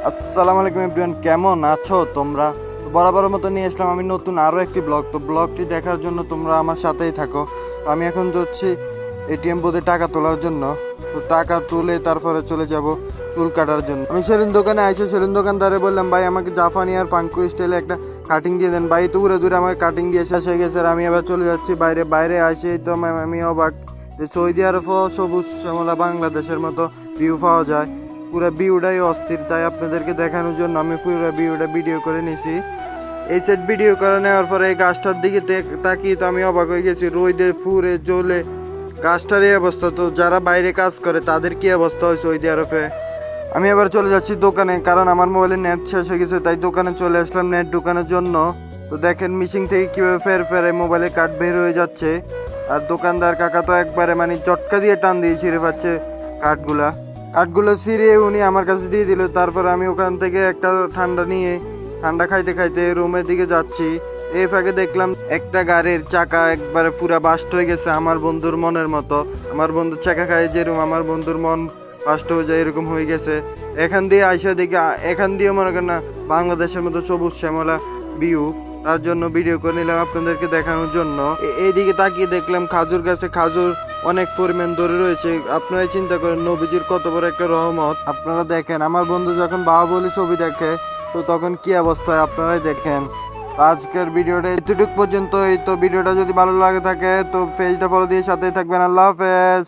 আসসালামু আলাইকুম এভরিওয়ান, কেমন আছো তোমরা? তো বরাবরের মতো নিয়ে আসলাম আমি নতুন আরও একটি ব্লগ। তো ব্লগটি দেখার জন্য তোমরা আমার সাথেই থাকো। তো আমি এখন যাচ্ছি এটিএম বুথে টাকা তোলার জন্য। তো টাকা তুলে তারপরে চলে যাব চুল কাটার জন্য। আমি সেলুন দোকানে আইসে সেলুন দোকানদারে বললাম, ভাই আমাকে জাপানি আর পাঙ্কু স্টাইলে একটা কাটিং দিয়ে দেন। ভাই তো উড়ে দূরে আমার কাটিং দিয়ে শেষ হয়ে গেছে আর আমি এবার চলে যাচ্ছি বাইরে। বাইরে আসেই তো আমি অবাক যে সৌদি আরবও সবুজ শ্যামলা বাংলাদেশের মতো ভিউ পাওয়া যায়। পুরো ভিউটাই অস্থির, তাই আপনাদেরকে দেখানোর জন্য আমি পুরো ভিউটা ভিডিও করে নিছি। এই সেট ভিডিও করে নেওয়ার পরে এই গাছটার দিকে তাকিয়ে তো আমি অবাক হয়ে গেছি। রোদে পুড়ে জ্বলে গাছটার এই অবস্থা, তো যারা বাইরে কাজ করে তাদের কি অবস্থা হয় সৌদি আরবে। আমি এবার চলে যাচ্ছি দোকানে, কারণ আমার মোবাইলে নেট শেষ হয়ে গেছে, তাই দোকানে চলে আসলাম নেট ঢোকানোর জন্য। তো দেখেন মিশিং থেকে কীভাবে ফেরে মোবাইলে কার্ড বের হয়ে যাচ্ছে। আর দোকানদার কাকা তো একবারে মানে চটকা দিয়ে টান দিয়ে ছিঁড়ে পাচ্ছে কাঠগুলো ছিঁড়ে উনি আমার কাছে দিয়ে দিল। তারপর আমি ওখান থেকে একটা ঠান্ডা নিয়ে ঠান্ডা খাইতে খাইতে রুমের দিকে যাচ্ছি। এই ফাঁকে দেখলাম একটা গাড়ির চাকা একবারে পুরা বাস্ট হয়ে গেছে, আমার বন্ধুর মনের মতো। আমার বন্ধুর চাকা খায় যেরকম আমার বন্ধুর মন বাস্ট হয়ে যায় এরকম হয়ে গেছে। এখান দিয়ে আইসা দেখি এখান দিয়ে মনে করেন না বাংলাদেশের মতো সবুজ শ্যামলা ভিউ, তার জন্য ভিডিও করে নিলাম আপনাদেরকে দেখানোর জন্য। এইদিকে তাকিয়ে দেখলাম খাজুর গাছে খাজুর অনেক পরিমাণ ধরে রয়েছে। আপনারা চিন্তা করেন নবীজির কত বড় একটা রহমত। আপনারা দেখেন আমার বন্ধু যখন বাহুবলী ছবি দেখে তো তখন কি অবস্থা হয় আপনারাই দেখেন। তো আজকের ভিডিওটা এতটুকু পর্যন্ত। এই তো ভিডিওটা যদি ভালো লাগে থাকে তো পেজটা ফলো দিয়ে সাথেই থাকবেন। আল্লাহ হাফেজ।